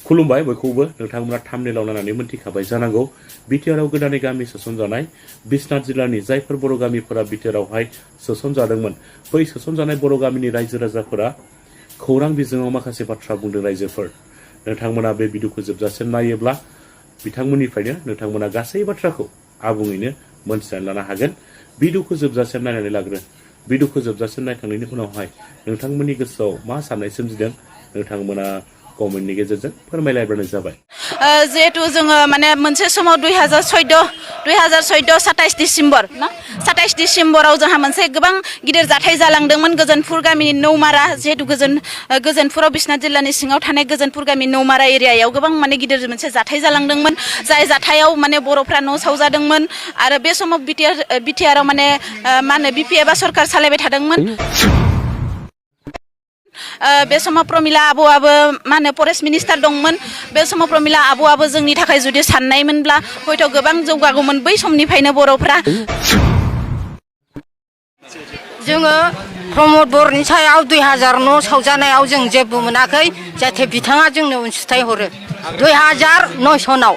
खुलुमबाय बयखौबो नोंथांमोना थाम्बनेलाव नायनानै मोनथिखाबाय जानांगौ बिटिआरआव गोदानै गामि सोसनजानाय बिश्वनाथ जिल्लानि जायफोर बर' गामिफोरा बिटिआरआवहाय सोसनजादोंमोन बै सोसनजानाय बर' गामिनि रायजो राजाफोरा खौरां बिजोङाव माखासे बाथ्रा बुंदों रायजोफोर नोंथांमोना बे भिडिअखौ जोबजासिम नायोब्ला बिथांमोननिफ्रायनो नोंथांमोना गासै बाथ्राखौ आबुङैनो मोनथिनानै लानो हागोन भिडिअखौ जोबजासिम नायनानै लाग्रो भिडिअखौ जोबजासिम नायखांनायनि उनावहाय नोंथांमोननि गोसोआव मा साननाय सोमजिदों नोंथांमोना कमेन्टनि गेजेरजों फोरमायलायब्लानो जाबाय जेहेतु जोङो माने मोनसे समाव 2014 27 डिसेम्बर ना 27 डिसेम्बराव जोंहा मोनसे गोबां गिदिर जाथाय जालांदोंमोन गोजोनपुर गामिनि नौमारा जेहेतु गोजोनपुराव बिश्वनाथ जिल्लानि सिङाव थानाय गोजोनपुर गामि नौमारा एरियायाव गोबां माने गिदिर मोनसे जाथाय जालांदोंमोन जाय जाथायाव माने बर'फ्रा न' सावजादोंमोन आरो बे समाव बिटिआरआव माने मा होनो बिपिएफआ सरकार सालायबाय थादोंमोन बे समाव प्रमिला आब'आबो मा होनो फरेस्ट मिनिस्टार दंमोन बे समाव प्रमिला आब'आबो जोंनि थाखाय जुदि साननायमोनब्ला हयथ' गोबां जौगागौमोन बै समनिफ्रायनो बर'फ्रा जोङो प्रमद बर'नि सायाव 2000 न' सावजानायाव जों जेबो मोनाखै जाहाथे बिथाङा जोंनो अनसुंथाइ हरो 2900नाव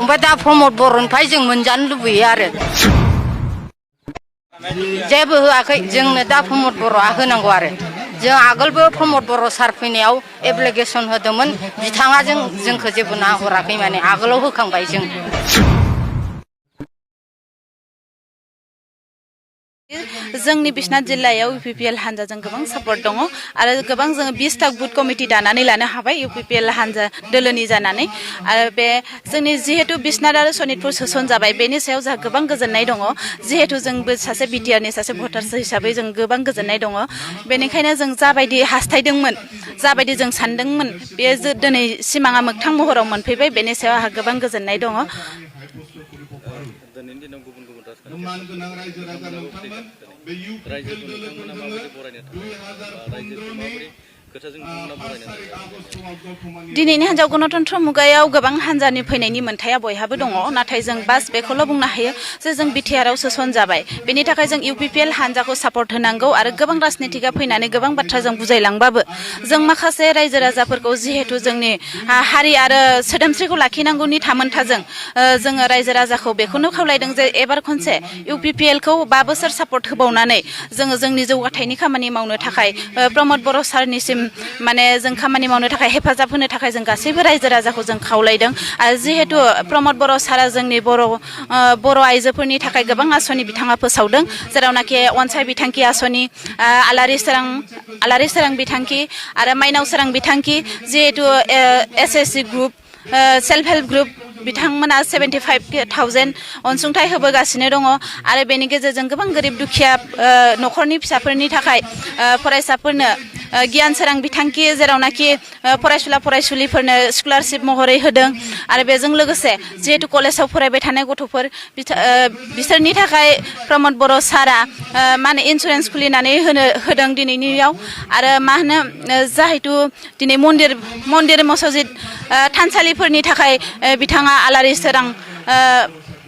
ओमफ्राय दा प्रमद बर'निफ्राय जों मोनजानो लुबैयो आरो जेबो होआखै जोंनो दा प्रमद बर'आ होनांगौ आरो जों आगोलबो प्रमद बर' सार फैनायाव एप्लिकेसन होदोंमोन बिथाङा जोंखौ जेबो नाहराखै माने आगोलाव होखांबाय जों जोंनि बिश्वनाथ जिल्लायाव इउपिपिएल हान्जाजों गोबां सापर्ट दङ आरो गोबां जोङो 20टा बुथ कमिटि दानानै लानो हाबाय इउपिपिएल हान्जा दोलोनि जानानै आरो बे जोंनि जिहेतु बिश्वनाथ आरो सनितपुर सोसन जाबाय बेनि सायाव जोंहा गोबां गोजोननाय दङ जिहेतु जोंबो सासे बिटिआरनि सासे भटार्स हिसाबै जों गोबां गोजोननाय दङ बेनिखायनो जों जाबायदि हास्थायदोंमोन जाबायदि जों सानदोंमोन बे दिनै सिमाङा मोगथां महराव मोनफैबाय बेनि सायाव आंहा गोबां गोजोननाय दङ मान गोनां रायजो राजा नोंथांमोन बे इउपिपिएल दोलोखौ जोङो 2015 दिनैनि हिन्जाव गणतन्त्र मुगायाव गोबां हान्जानि फैनायनि मोन्थाया बयहाबो दङ नाथाय जों बास बेखौल' बुंनो हायो जे जों बिटिआरआव सोसन जाबाय बेनि थाखाय जों इउपिपिएल हान्जाखौ सापर्ट होनांगौ आरो गोबां राजनितिकआ फैनानै गोबां बाथ्रा जों बुजायलांबाबो जों माखासे रायजो राजाफोरखौ जिहेतु जोंनि हारि आरो सोदोमस्रिखौ लाखिनांगौनि थामोन्थाजों जोङो रायजो राजाखौ बेखौनो खावलायदों जे एबार खनसे इउपिपिएलखौ 5 बोसोर सापर्ट होबावनानै जोङो जोंनि जौगाथायनि खामानि मावनो थाखाय प्रमद बर' सारनिसिम माने जों खामानि मावनो थाखाय हेफाजाब होनो थाखाय जों गासैबो रायजो राजाखौ जों खावलायदों आरो जिहेतु प्रमद बर' सारा जोंनि बर' आइजोफोरनि थाखाय गोबां आसनि बिथाङा फोसावदों जेरावनाखि अनसाय बिथांखि आसनि आलारि सोरां बिथांखि आरो माइनाव सोरां बिथांखि जिहेतु SSC group self help group बिथांमोना 75,000 अनसुंथाइ होबोगासिनो दङ आरो बेनि गेजेरजों गोबां गोरिब दुखिया न'खरनि फिसाफोरनि थाखाय फरायसाफोरनो गियान सोरां बिथांखि जेरावनाखि फरायसुला फरायसुलिफोरनो स्कलारशिप महरै होदों आरो बेजों लोगोसे जिहेतु कलेजाव फरायबाय थानाय गथ'फोर बिसोरनि थाखाय प्रमद बर' सारा मा होनो इन्सुरेन्स खुलिनानै होदों दिनैनियाव आरो मा होनो जिहेतु दिनै मन्दिर मसजिद थानसालिफोरनि थाखाय बिथाङा आलारि सोरां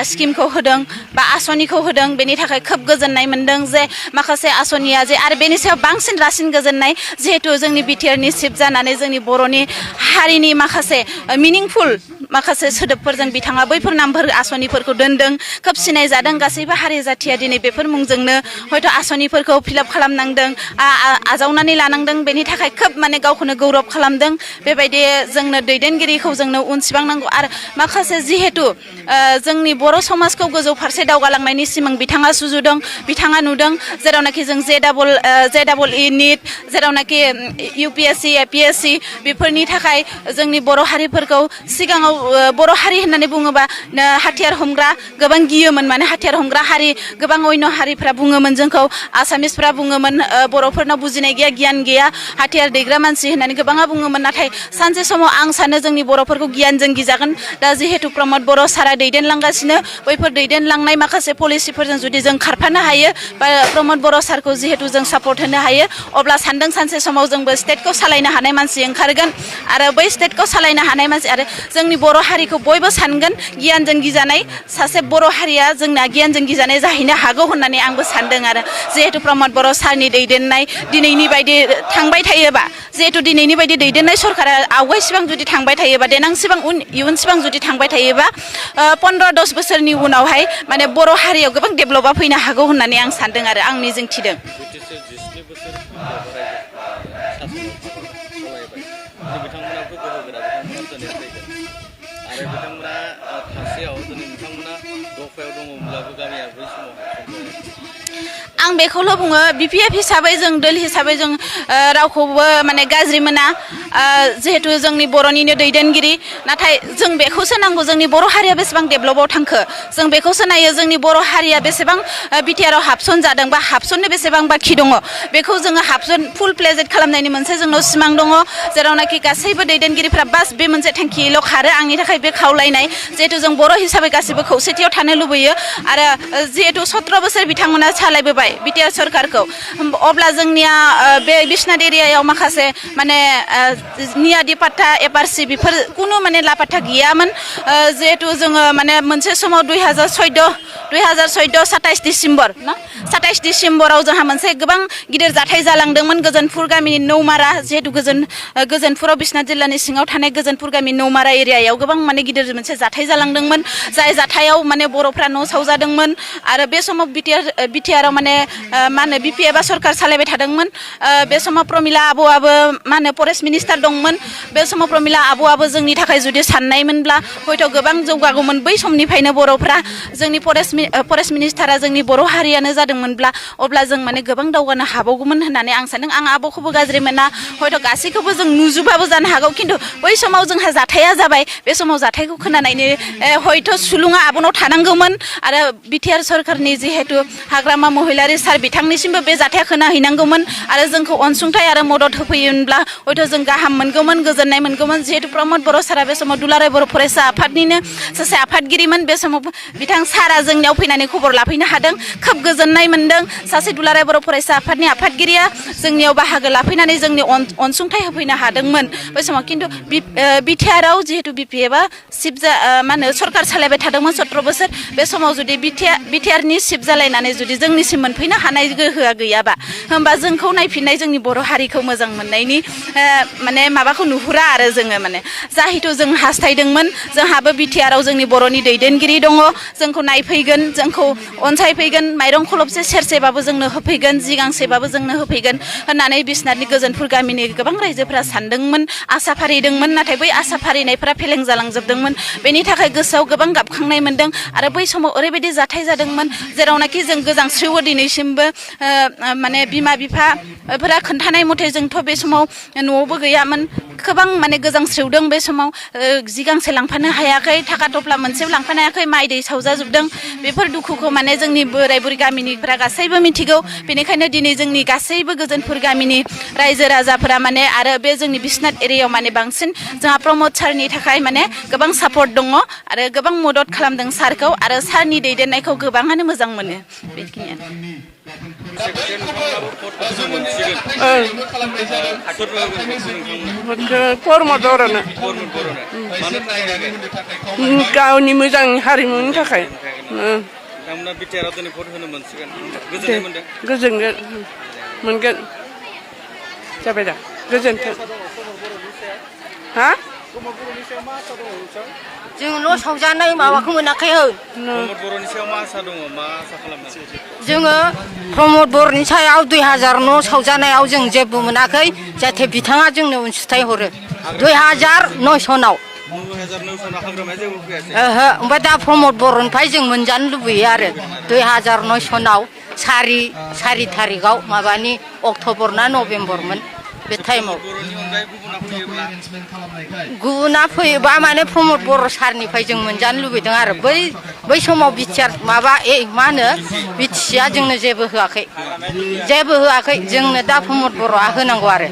स्किमखौ होदों बा आसनिखौ होदों बेनि थाखाय खोब गोजोननाय मोनदों जे माखासे आसनिया जे आरो बेनि सायाव बांसिन रासिन गोजोननाय जिहेतु जोंनि बिटिआरनि चिफ जानानै जोंनि बर'नि हारिनि माखासे मिनिंफुल माखासे सोदोबफोरजों बिथाङा बैफोर नामफोर आसनिफोरखौ दोनदों खोब सिनाय जादों गासैबो हारि जाथिया दिनै बेफोर मुंजोंनो हयथ' आसनिफोरखौ फिलाप खालामनांदों आजावनानै लानांदों बेनि थाखाय खोब माने गावखौनो गौरब खालामदों बेबायदि जोंनो दैदेनगिरिखौ जोंनो उनसिबांनांगौ आरो माखासे जिहेतु जोंनि बर' समाजखौ गोजौ फारसे दावगालांनायनि सिमां बिथाङा सुजुदों बिथाङा नुदों जेरावनाखि जों जे डाबल इ निट जेरावनाखि इउपिएससि एपिएससि बेफोरनि थाखाय जोंनि बर' हारिफोरखौ सिगाङाव बर' हारि होननानै बुङोबा हाथियार हमग्रा गोबां गियोमोन माने हाथियार हमग्रा हारि गोबां अन्य हारिफ्रा बुङोमोन जोंखौ आसामिसफ्रा बुङोमोन बर'फोरनाव बुजिनाय गैया गियान गैया हाथियार दैग्रा मानसि होननानै गोबाङा बुङोमोन नाथाय सानसे समाव आं सानो जोंनि बर'फोरखौ गियानजों गिजागोन दा जिहेतु प्रमद बर' सारा दैदेनलांगासिनो बैफोर दैदेनलांनाय माखासे पलिसिफोरजों जुदि जों खारफानो हायो बा प्रमद बर' सारखौ जिहेतु जों सापर्ट होनो हायो अब्ला सानदों सानसे समाव जोंबो स्टेटखौ सालायनो हानाय मानसि ओंखारगोन आरो बै स्टेटखौ सालायनो हानाय मानसि आरो जोंनि बर' हारिखौ बयबो सानगोन गियानजों गिजानाय सासे बर' हारिया जोंना गियानजों गिजानाय जाहैनो हागौ होननानै आंबो सानदों आरो जिहेतु प्रमद बर' सारनि दैदेननाय दिनैनि बायदि थांबाय थायोबा जिहेतु दिनैनि बायदि दैदेननाय सरकारा आवगायसिबां जुदि थांबाय थायोबा देनांसिबां इयुनसिबां जुदि थांबाय थायोबा 15-10 बोसोरनि उनावहाय माने बर' हारियाव गोबां डेभेलपआ फैनो हागौ होननानै आं सानदों आरो आं मिजिंथिदों आरो बिथांमोना थासेयाव दिनै बिथांमोना दफायाव दङब्लाबो गामिया बै समाव आं बेखौल' बुङो बिपिएफ हिसाबै जों दोल हिसाबै जों रावखौबो माने गाज्रि मोना जिहेतु जोंनि बर'निनो दैदेनगिरि नाथाय जों बेखौसो नांगौ जोंनि बर' हारिया बेसेबां डेभेलपआव थांखो जों बेखौसो नायो जोंनि बर' हारिया बेसेबां बिटिआरआव हाबसन जादों बा हाबसननो बेसेबां बाखि दङ बेखौ जोङो हाबसन फुल प्लेजेड खालामनायनि मोनसे जोंनाव सिमां दङ जेरावनाखि गासैबो दैदेनगिरिफ्रा बास बे मोनसे थांखिल' खारो आंनि थाखाय बे खावलायनाय जिहेतु जों बर' हिसाबै गासिबो खौसेथियाव थानो लुबैयो आरो जिहेतु 17 बोसोर बिथांमोना सालायबोबाय बिटिआर सरकारखौ अब्ला जोंनिया बे बिश्नाथ एरियायाव माखासे माने नियादि पाट्टा एपारसि बेफोर कुनु माने लापाट्टा गैयामोन जिहेतु जोङो माने मोनसे समाव 2014 27 डिसेम्बर ना 27 डिसेम्बराव जोंहा मोनसे गोबां गिदिर जाथाय जालांदोंमोन गोजोनपुर गामिनि नौमारा जिहेतु गोजोनपुराव बिश्नाथ जिल्लानि सिङाव थानाय गोजोनपुर गामि नौमारा एरियायाव गोबां माने गिदिर मोनसे जाथाय जालांदोंमोन जाय जाथायाव माने बर'फ्रा न' सावजादोंमोन आरो बे समाव बिटिआराव माने मा होनो बिपिएफआ सरकार सालायबाय थादोंमोन बे समाव प्रमिला आब'आबो मा होनो फरेस्ट मिनिस्टार दंमोन बे समाव प्रमिला आब'आबो जोंनि थाखाय जुदि साननायमोनब्ला हयथ' गोबां जौगागौमोन बै समनिफ्रायनो बर'फ्रा जोंनि फरेस्ट मिनिस्टारा जोंनि बर' हारियानो जादोंमोनब्ला अब्ला जों माने गोबां दावगानो हाबावगौमोन होननानै आं सानदों आं आब'खौबो गाज्रि मोना हयथ' गासैखौबो जों नुजोबाबो जानो हागौ खिन्थु बै समाव जोंहा जाथाया जाबाय बे समाव जाथायखौ खोनानायनि हयथ' सुलुङा आब'नाव थानांगौमोन आरो बिटिआर सरकारनि जिहेतु हाग्रामा महिलारि सार बिथांनिसिमबो बे जाथाया खोनाहैनांगौमोन आरो जोंखौ अनसुंथाइ आरो मदद होफैयोमोनब्ला हयथ' जों गाहाम मोनगौमोन गोजोननाय मोनगौमोन जिहेतु प्रमद बर' सारा बे समाव दुलाराय बर' फरायसा आफादनिनो सासे आफादगिरिमोन बे समाव बिथां सारा जोंनियाव फैनानै खबर लाफैनो हादों खोब गोजोननाय मोनदों सासे दुलाराय बर' फरायसा आफादनि आफादगिरिया जोंनियाव बाहागो लाफैनानै जोंनि अनसुंथाइ होफैनो हादोंमोन बै समाव खिन्थु बिटिआराव जिहेतु बिपिएफआ मा होनो सरकार सालायबाय थादोंमोन 17 बोसोर बे समाव जुदि बिटिआरनि सिफ जालायनानै जुदि जोंनिसिम मोनफैनो हानाय गोहोआ गैयाबा होमबा जोंखौ नायफिननाय जोंनि बर' हारिखौ मोजां मोननायनि माने माबाखौ नुहुरा आरो जोङो माने जाहिथु जों हास्थायदोंमोन जोंहाबो बिटिआराव जोंनि बर'नि दैदेनगिरि दङ जोंखौ नायफैगोन जोंखौ अनसायफैगोन माइरं खलबसे सेरसेबाबो जोंनो होफैगोन जि गांसेबाबो जोंनो होफैगोन होननानै बिश्नाथनि गोजोनपुर गामिनि गोबां रायजोफोरा सानदोंमोन आसा फारिदोंमोन नाथाय बै आसा फारिनायफोरा फेलें जालांजोबदोंमोन बेनि थाखाय गोसोआव गोबां गाबखांनाय मोनदों आरो बै समाव ओरैबायदि जाथाय जादोंमोन जेरावनाखि जों गोजांस्रिवो दिनैसिमबो माने बिमा बिफाफोरा खोन्थानाय मथे जोंथ' बे समाव न'आवबो गैयामोन गोबां माने गोजांस्रिवदों बे समाव जि गांसे लांफानो हायाखै थाखा थफ्ला मोनसेबो लांफानो हायाखै माइ दै सावजाजोबदों बेफोर दुखुखौ माने जोंनि बोराय बुरै गामिनिफ्रा गासैबो मिथिगौ बेनिखायनो दिनै जोंनि गासैबो गोजोनपुर गामिनि रायजो राजाफोरा माने आरो बे जोंनि बिश्नाथ एरियायाव माने बांसिन जोंहा प्रमद सारनि थाखाय माने गोबां सापर्ट दङ आरो गोबां मदद खालामदों सारखौ आरो सारनि दैदेननायखौ गोबाङानो मोजां मोनो बेखिनियानो प्रमद बर'नो गावनि मोजां हारिमुनि थाखाय गोजोनगोन मोनगोन जाबाय दा गोजोन्थों हा जों न' सावजानाय माबाखौ मोनाखै हो जोङो प्रमद बर'नि सायाव 2000 न' सावजानायाव जों जेबो मोनाखै जाहाथे बिथाङा जोंनो अनसुंथाइ हरो 2900नाव ओमफ्राय दा प्रमद बर'निफ्राय जों मोनजानो लुबैयो आरो 2900नाव 4 थारिखआव माबानि अक्ट'बर ना नभेम्बरमोन बे टाइमाव गुबुना फैयोबा माने प्रमद बर' सारनिफ्राय जों मोनजानो लुबैदों आरो बै समाव बिटिआर माबा मा होनो बिटिसिआ जोंनो जेबो होआखै जोंनो दा प्रमद बर'आ होनांगौ आरो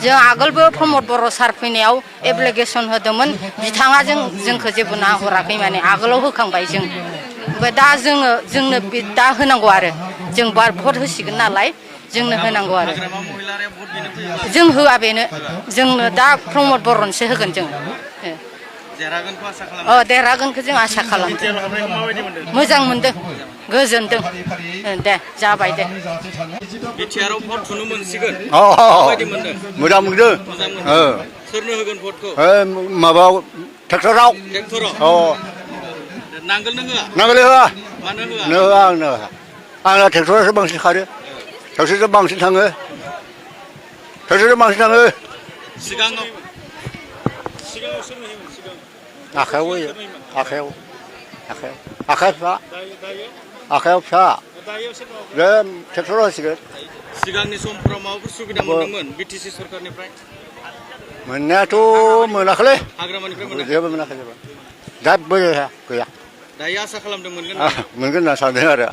जों आगोलबो प्रमद बर' सार फैनायाव एप्लिकेसन होदोंमोन बिथाङा जोंखौ जेबो नाहराखै माने आगोलाव होखांबाय जों ओमफ्राय दा जोंनो दा होनांगौ आरो जों भट होसिगोन नालाय जोंनो होनांगौ आरो जों होआ बेनो जोंनो दा प्रमद बर'नोसो होगोन जों देरहागोनखौ आसा खालामो देरहागोनखौ जों आसा खालामदों बिटिआर हाबनायखौ माबायदि मोनदों मोजां मोनदों गोजोनदों दे जाबाय दे बिटिआरआव भट थुनो मोनसिगोन अ माबायदि मोनदों मोजां मोनदों मोजां मोनदों सोरनो होगोन भटखौ माबायाव ट्रेक्टराव ट्रेक्टराव नांगोलनो होआ नांगोल होआ मानो होआ नो होआ आंनो आंना ट्रेक्टरासो बांसिन खारो ट्रेक्टरसो बांसिन थाङो ट्रेक्टरसो बांसिन थाङो सिगाङाव आखायाव होयो आखायाव फिसा आखायाव फिसा बे ट्रेक्टराव होसिगोन सिगांनि समफोराव माबाफोर सुबिदा मोनदोंमोन बिटिसि सरखारनिफ्राय मोननायाथ' मोनाखैलै हाग्रामानिफ्राय मोनाखै जेबो मोनाखै जेबो गैया दायो आसा खालामदों मोनगोन मोनगोन होनना सानदों आरो